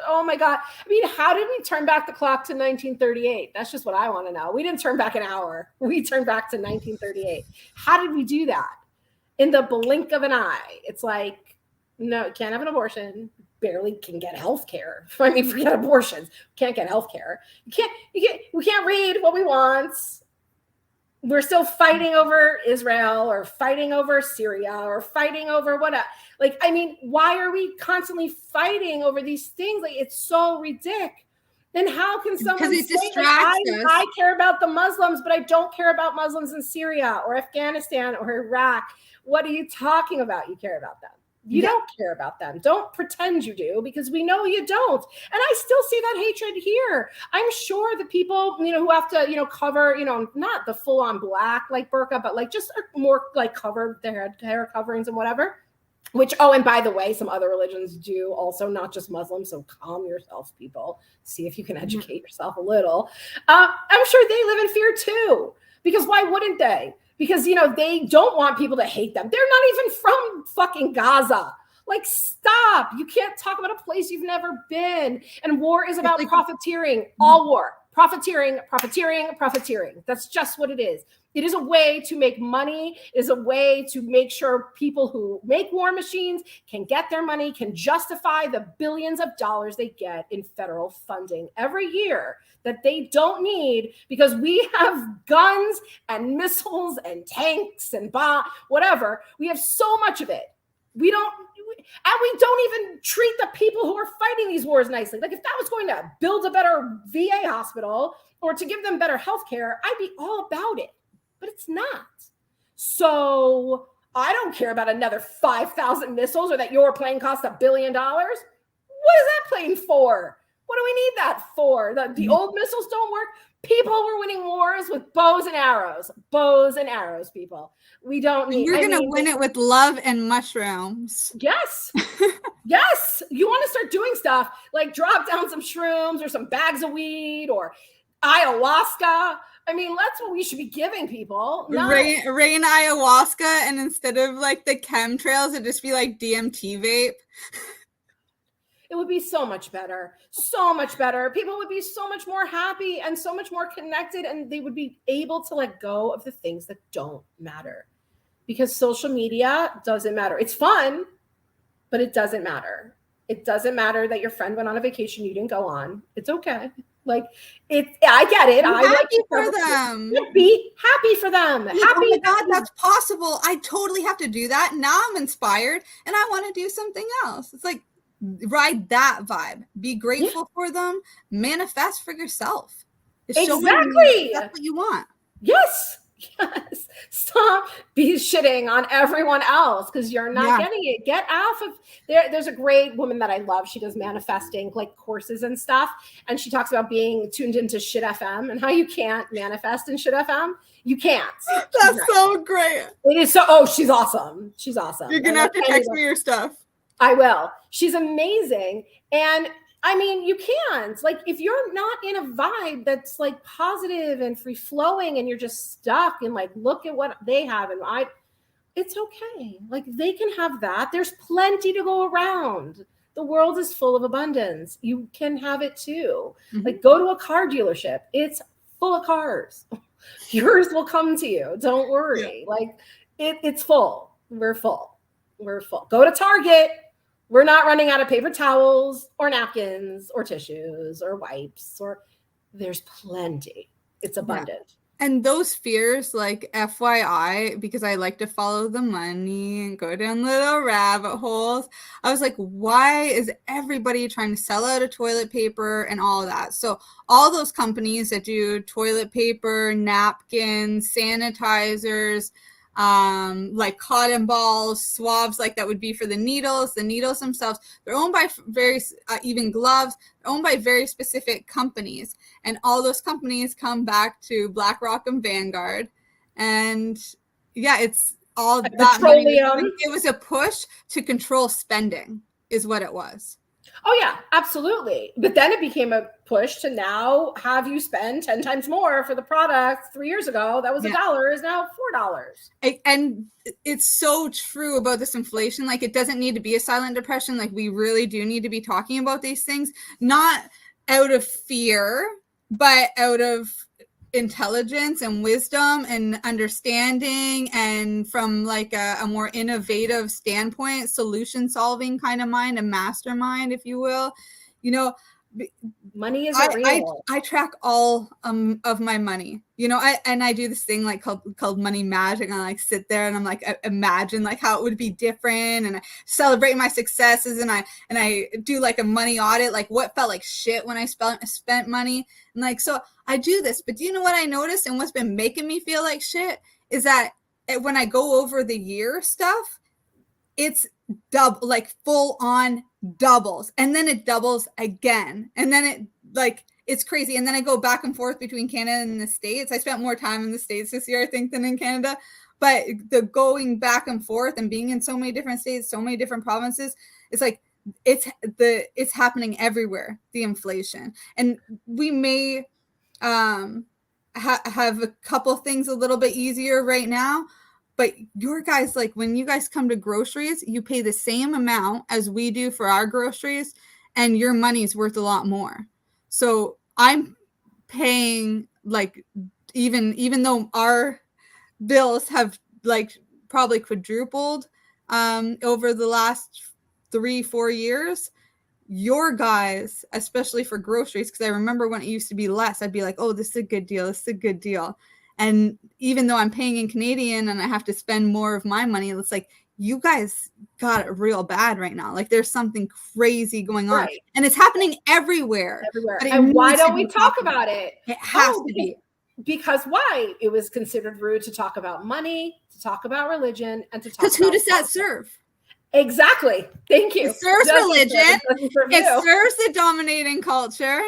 Oh my God. I mean, how did we turn back the clock to 1938? That's just what I want to know. We didn't turn back an hour. We turned back to 1938. How did we do that? In the blink of an eye. It's like, no, can't have an abortion. Barely can get health care. I mean, forget abortions. Can't get health care. We can't read what we want. We're still fighting over Israel or fighting over Syria or fighting over what? Like, I mean, why are we constantly fighting over these things? Like, it's so ridiculous. Then how can someone say, I care about the Muslims, but I don't care about Muslims in Syria or Afghanistan or Iraq? What are you talking about? You care about them. You don't care about them. Don't pretend you do, because we know you don't. And I still see that hatred here. I'm sure the people, you know, who have to, you know, cover, you know, not the full on black like burqa, but like just more like covered their hair coverings and whatever. Which, oh, and by the way, some other religions do also, not just Muslims. So calm yourself, people. See if you can educate yourself a little. I'm sure they live in fear too, because why wouldn't they? Because, you know, they don't want people to hate them. They're not even from fucking Gaza. Like, stop. You can't talk about a place you've never been. And war is about profiteering. All war. Profiteering, profiteering, profiteering. That's just what it is. It is a way to make money. It is a way to make sure people who make war machines can get their money, can justify the billions of dollars they get in federal funding every year that they don't need, because we have guns and missiles and tanks and whatever. We have so much of it. We don't even treat the people who are fighting these wars nicely. Like, if that was going to build a better VA hospital or to give them better health care, I'd be all about it. But it's not. So I don't care about another 5,000 missiles or that your plane costs $1 billion. What is that plane for? What do we need that for? The old missiles don't work. People were winning wars with bows and arrows. Bows and arrows, people. We don't need. You're going to win it with love and mushrooms. Yes. Yes. You want to start doing stuff like drop down some shrooms or some bags of weed or ayahuasca. I mean, that's what we should be giving people. Rain ayahuasca, and instead of like the chemtrails, it'd just be like DMT vape. It would be so much better. So much better. People would be so much more happy and so much more connected, and they would be able to let go of the things that don't matter. Because social media doesn't matter. It's fun, but it doesn't matter. It doesn't matter that your friend went on a vacation you didn't go on. It's okay. Like, I get it. I'm happy for them. Be happy for them. Happy. Oh my God, that's possible. I totally have to do that. Now I'm inspired and I want to do something else. It's like, ride that vibe. Be grateful for them. Manifest for yourself. Exactly. That's what you want. Yes. Yes. Stop shitting on everyone else because you're not getting it. Get off of there. There's a great woman that I love. She does manifesting like courses and stuff. And she talks about being tuned into Shit FM and how you can't manifest in Shit FM. You can't. That's so great. It is so. Oh, she's awesome. She's awesome. You're going to have to text me your stuff. I will. She's amazing. And I mean, you can't, like, if you're not in a vibe that's like positive and free flowing and you're just stuck and like, look at what they have. And it's okay. Like, they can have that. There's plenty to go around. The world is full of abundance. You can have it too. Like, go to a car dealership. It's full of cars. Yours will come to you. Don't worry. Like, it's full. We're full. We're full. Go to Target. We're not running out of paper towels or napkins or tissues or wipes, or there's plenty. It's abundant. And those fears, like, FYI, because I like to follow the money and go down little rabbit holes, I was like, why is everybody trying to sell out of toilet paper and all of that? So all those companies that do toilet paper, napkins, sanitizers, like cotton balls, swabs, like that would be for the needles themselves, they're owned by even gloves, they're owned by very specific companies. And all those companies come back to BlackRock and Vanguard. And yeah, it's all that petroleum. Money. It was a push to control spending is what it was. Oh yeah, absolutely. But then it became a push to now have you spend 10 times more for the product. 3 years ago, that was $1, is now $4. And it's so true about this inflation. Like, it doesn't need to be a silent depression. Like, we really do need to be talking about these things, not out of fear, but out of intelligence and wisdom and understanding, and from like a more innovative standpoint, solution solving kind of mind, a mastermind, if you will. You know, money isn't real. I track all of my money, you know, I do this thing like called money magic, and I like sit there and I'm like, I imagine like how it would be different, and I celebrate my successes, and I do like a money audit, like what felt like shit when I spent money, and like, so I do this. But do you know what I noticed, and what's been making me feel like shit is that when I go over the year stuff, it's double, like full on doubles, and then it doubles again, and then it like, it's crazy. And then I go back and forth between Canada and the States. I spent more time in the States this year, I think, than in Canada. But the going back and forth and being in so many different states, so many different provinces, it's like it's happening everywhere, the inflation. And we may have a couple things a little bit easier right now, but your guys, like when you guys come to groceries, you pay the same amount as we do for our groceries, and your money's worth a lot more. So I'm paying, like, even though our bills have like probably quadrupled over the last 3-4 years, your guys, especially for groceries, because I remember when it used to be less, I'd be like, oh, this is a good deal, this is a good deal. And even though I'm paying in Canadian and I have to spend more of my money, it's like, you guys got it real bad right now. Like, there's something crazy going on, right, and it's happening everywhere. And why don't we talk about it? It has to be. Because why? It was considered rude to talk about money, to talk about religion, and to talk about... Because who does that serve? Exactly. Thank you. It serves religion. It serves the dominating culture.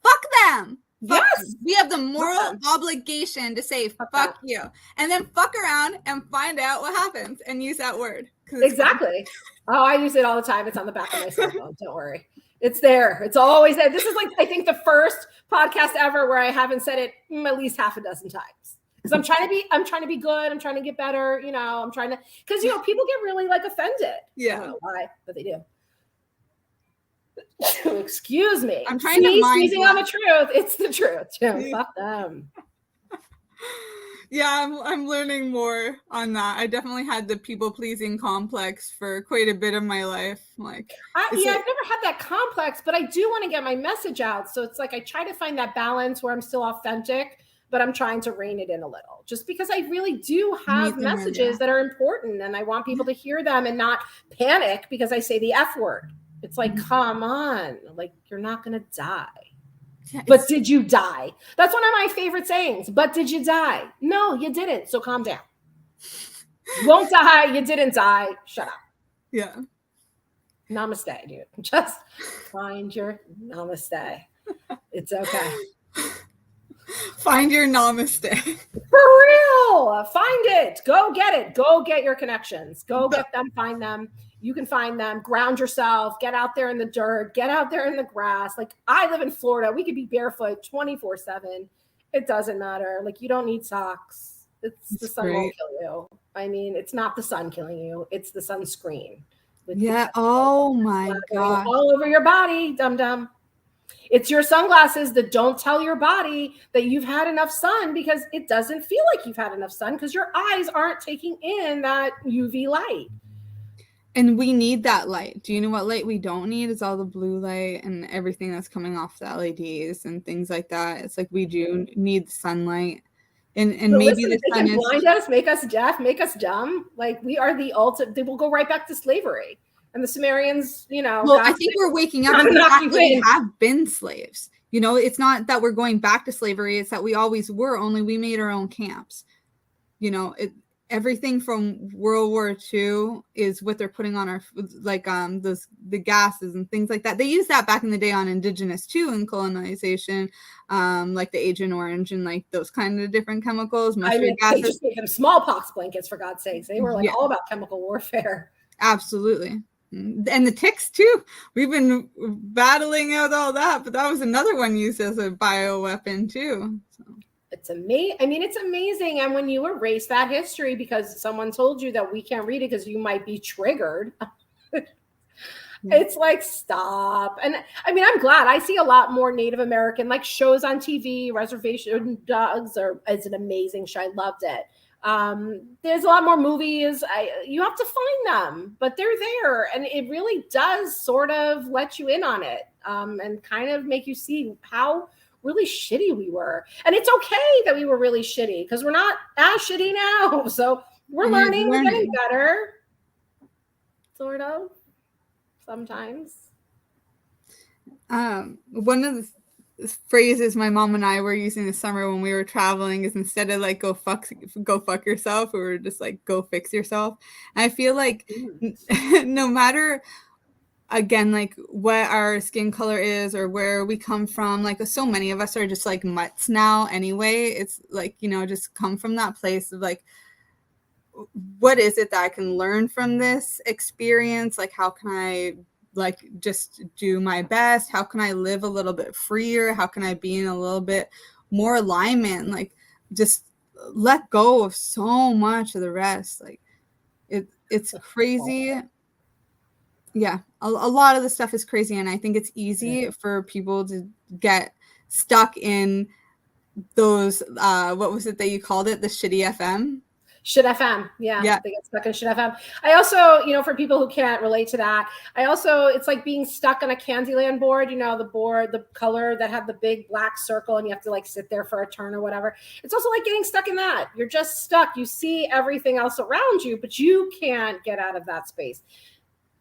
Fuck them. Fuck them. We have the moral obligation to say fuck you, and then fuck around and find out what happens and use that word. Exactly. Oh, I use it all the time. It's on the back of my cell phone. Don't worry. It's there. It's always there. This is like, I think, the first podcast ever where I haven't said it at least half a dozen times. Because I'm trying to be good. I'm trying to get better. You know, I'm trying to, because, you know, people get really like offended. Yeah. I don't know why, but they do. Excuse me. I'm trying to mind sneezing on the truth. It's the truth. Yeah. Fuck them. Yeah, I'm learning more on that. I definitely had the people-pleasing complex for quite a bit of my life. Like, I've never had that complex, but I do want to get my message out. So it's like I try to find that balance where I'm still authentic, but I'm trying to rein it in a little. Just because I really do have messages that are important, and I want people to hear them and not panic because I say the F word. It's like, come on, like, you're not going to die. Yeah, but did you die? That's one of my favorite sayings. But did you die? No, you didn't. So calm down. You won't die. You didn't die. Shut up. Yeah. Namaste, dude. Just find your namaste. It's okay. Find your namaste. For real. Find it. Go get it. Go get your connections. Go get them. Find them. You can find them, ground yourself, get out there in the dirt, get out there in the grass. Like, I live in Florida. We could be barefoot 24/7. It doesn't matter. Like, you don't need socks. The sun won't kill you. I mean, it's not the sun killing you. It's the sunscreen. Yeah. Oh my God. All over your body, dum-dum. It's your sunglasses that don't tell your body that you've had enough sun, because it doesn't feel like you've had enough sun because your eyes aren't taking in that UV light. And we need that light. Do you know what light we don't need? Is all the blue light and everything that's coming off the LEDs and things like that. It's like we do need sunlight. And But maybe listen, the they sun can is blind us, make us deaf, make us dumb. Like, we are the ultimate. They will go right back to slavery. And the Sumerians, well, I think we're waking up to the fact that we have been slaves. It's not that we're going back to slavery. It's that we always were, only we made our own camps. Everything from World War II is what they're putting on our, like, the gases and things like that. They used that back in the day on indigenous too, in colonization, like the Agent Orange and like those kind of different chemicals. They just gave them smallpox blankets, for God's sakes. They were all about chemical warfare. Absolutely. And the ticks too. We've been battling out all that, but that was another one used as a bioweapon too. So. It's amazing. I mean, it's amazing. And when you erase that history because someone told you that we can't read it because you might be triggered, it's like, stop. And I mean, I'm glad I see a lot more Native American like shows on TV. Reservation Dogs is an amazing show. I loved it. There's a lot more movies. You have to find them, but they're there, and it really does sort of let you in on it, and kind of make you see how really shitty we were. And it's okay that we were really shitty, because we're not as shitty now. So we're learning, we're getting better, sort of, sometimes. One of the phrases my mom and I were using this summer when we were traveling is, instead of like go fuck yourself, we were just like go fix yourself. And I feel like no matter, again, like what our skin color is or where we come from, like so many of us are just like mutts now anyway. It's like, just come from that place of like, what is it that I can learn from this experience? Like, how can I like just do my best? How can I live a little bit freer? How can I be in a little bit more alignment? Like, just let go of so much of the rest. Like, it's crazy. Yeah, a lot of the stuff is crazy, and I think it's easy for people to get stuck in those what was it that you called it, the shitty FM? Shit FM. Yeah. They get stuck in shit FM. I also, for people who can't relate to that, it's like being stuck on a Candyland board, the color that had the big black circle and you have to like sit there for a turn or whatever. It's also like getting stuck in that. You're just stuck. You see everything else around you, but you can't get out of that space.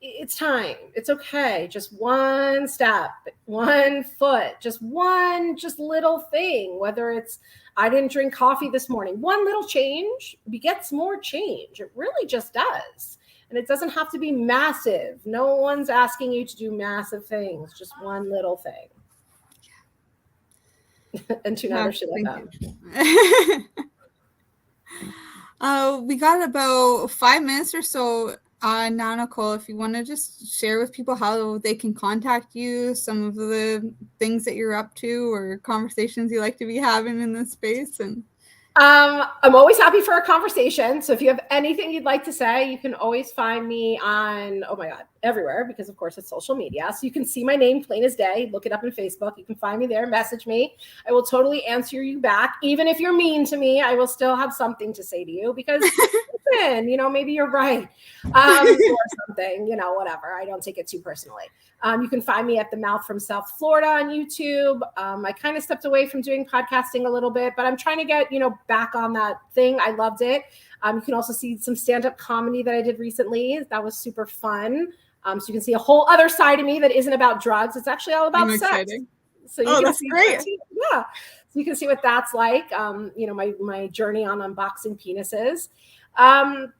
It's time. It's okay. Just one step, 1 foot, just little thing. Whether it's, I didn't drink coffee this morning, one little change begets more change. It really just does. And it doesn't have to be massive. No one's asking you to do massive things. Just one little thing. And tune out or shit like that. We got about 5 minutes or so. Now, Nicole, if you want to just share with people how they can contact you, some of the things that you're up to or conversations you like to be having in this space. And I'm always happy for a conversation. So if you have anything you'd like to say, you can always find me on, oh my God, everywhere, because of course it's social media. So you can see my name plain as day, look it up on Facebook. You can find me there, message me. I will totally answer you back. Even if you're mean to me, I will still have something to say to you, because listen, maybe you're right. Or something, whatever. I don't take it too personally. You can find me at the Mouth from South Florida on YouTube. I kind of stepped away from doing podcasting a little bit, but I'm trying to get, back on that thing. I loved it. You can also see some stand-up comedy that I did recently. That was super fun. So you can see a whole other side of me that isn't about drugs. It's actually all about sex. Exciting. So you can that's see great. Yeah. So you can see what that's like. My journey on unboxing penises. And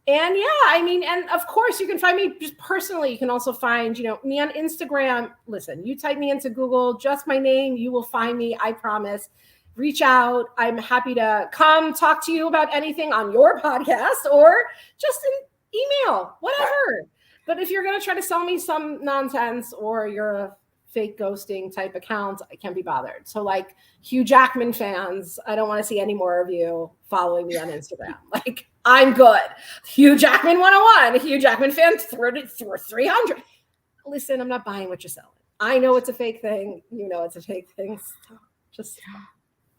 and of course you can find me just personally. You can also find, me on Instagram. Listen, you type me into Google, just my name, you will find me. I promise. Reach out. I'm happy to come talk to you about anything on your podcast or just an email, whatever. But if you're going to try to sell me some nonsense or you're a fake ghosting type account, I can't be bothered. So like Hugh Jackman fans, I don't want to see any more of you following me on Instagram. Like, I'm good. Hugh Jackman 101, Hugh Jackman fan through 300. Listen, I'm not buying what you're selling. I know it's a fake thing. You know it's a fake thing. Just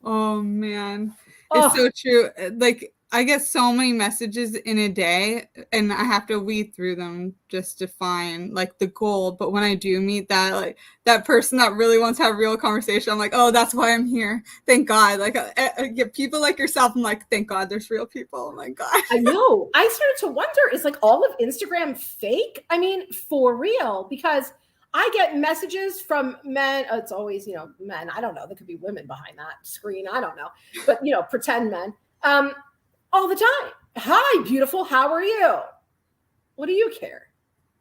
oh man, it's so true. Like, I get so many messages in a day and I have to weed through them just to find like the gold. But when I do meet that, like that person that really wants to have a real conversation, I'm like, oh, that's why I'm here. Thank God. Like I get people like yourself. I'm like, thank God there's real people. Oh my God. I know. I started to wonder, is like all of Instagram fake? I mean, for real, because I get messages from men. It's always, men. I don't know. There could be women behind that screen. I don't know. But, pretend men. All the time. Hi, beautiful. How are you? What do you care?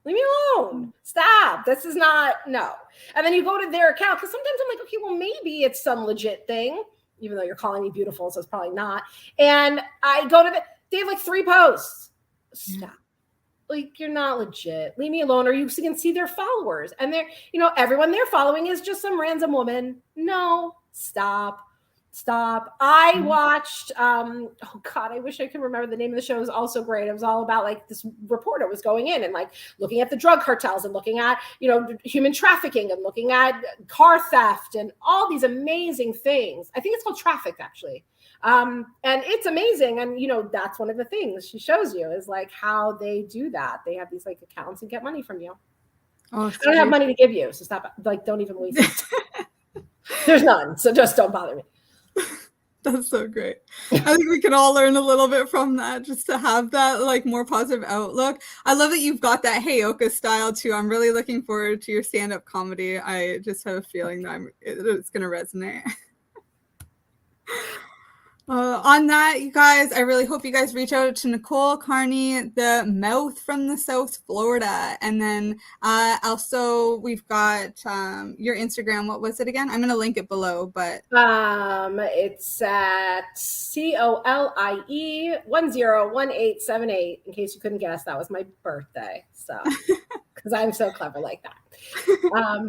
Leave me alone. Stop. This is not, no. And then you go to their account because sometimes I'm like, okay, well, maybe it's some legit thing, even though you're calling me beautiful, so it's probably not. And I go to they have like 3 posts. Stop. Like, you're not legit. Leave me alone. Or you can see their followers. And they're, everyone they're following is just some random woman. No, stop. I watched, oh God, I wish I could remember the name of the show. It was also great. It was all about like this reporter was going in and like looking at the drug cartels and looking at, human trafficking and looking at car theft and all these amazing things. I think it's called Trafficked, actually. And it's amazing. And, that's one of the things she shows you is like how they do that. They have these like accounts and get money from you. Oh, I don't have money to give you. So stop. Like, don't even waste it. There's none. So just don't bother me. That's so great. I think we can all learn a little bit from that, just to have that like more positive outlook. I love that you've got that Heyoka style too. I'm really looking forward to your stand-up comedy. I just have a feeling that it's going to resonate. On that, you guys, I really hope you guys reach out to Nicole Karni, the Mouth from the South Florida. And then also we've got your Instagram. What was it again? I'm going to link it below, but it's at COLIE 101878. In case you couldn't guess, that was my birthday. So, because I'm so clever like that.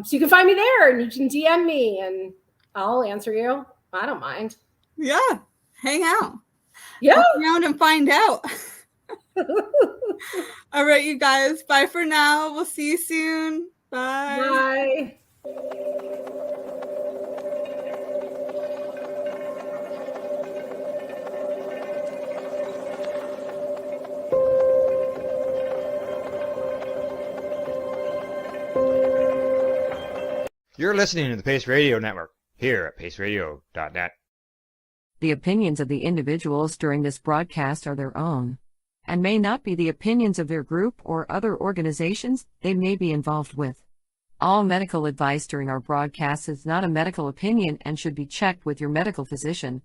So you can find me there and you can DM me and I'll answer you. I don't mind. Yeah. Hang out. Yeah. Walk around and find out. All right, you guys. Bye for now. We'll see you soon. Bye. Bye. You're listening to the Pace Radio Network here at paceradio.net. The opinions of the individuals during this broadcast are their own, and may not be the opinions of their group or other organizations they may be involved with. All medical advice during our broadcast is not a medical opinion and should be checked with your medical physician.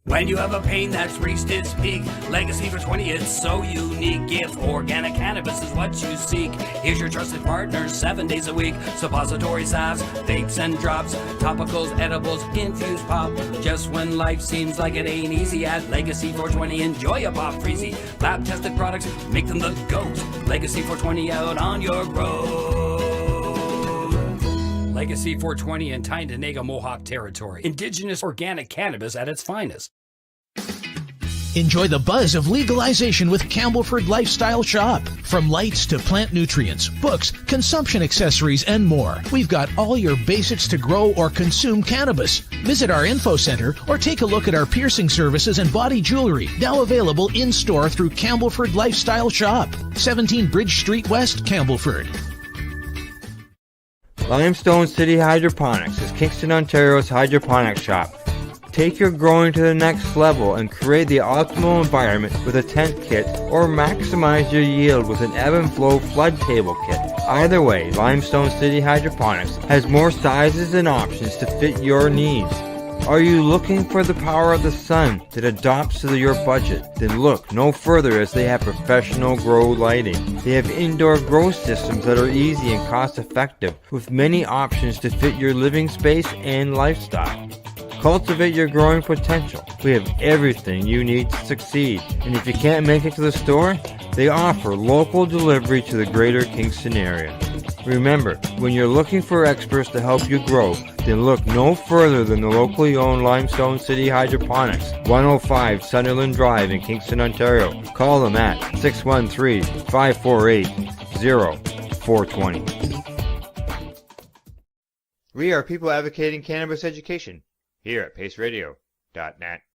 When you have a pain that's reached its peak, Legacy for 20, it's so unique. If organic cannabis is what you seek, here's your trusted partner 7 days a week. Suppository salves, vapes and drops, topicals, edibles, infused pop. Just when life seems like it ain't easy, at Legacy 420, enjoy a pop freezy. Lab tested products, make them the GOAT. Legacy 420 out on your road. Legacy 420 in Tyndonega Mohawk territory. Indigenous organic cannabis at its finest. Enjoy the buzz of legalization with Campbellford Lifestyle Shop. From lights to plant nutrients, books, consumption accessories, and more, we've got all your basics to grow or consume cannabis. Visit our info center or take a look at our piercing services and body jewelry, now available in-store through Campbellford Lifestyle Shop, 17 Bridge Street West, Campbellford. Limestone City Hydroponics is Kingston, Ontario's hydroponics shop. Take your growing to the next level and create the optimal environment with a tent kit, or maximize your yield with an ebb and flow flood table kit. Either way, Limestone City Hydroponics has more sizes and options to fit your needs. Are you looking for the power of the sun that adapts to your budget? Then look no further, as they have professional grow lighting. They have indoor grow systems that are easy and cost effective, with many options to fit your living space and lifestyle. Cultivate your growing potential. We have everything you need to succeed. And if you can't make it to the store, They offer local delivery to the greater Kingston area. Remember, when you're looking for experts to help you grow, then look no further than the locally owned Limestone City Hydroponics, 105 Sunderland Drive in Kingston, Ontario. Call them at 613-548-0420. We are people advocating cannabis education here at paceradio.net.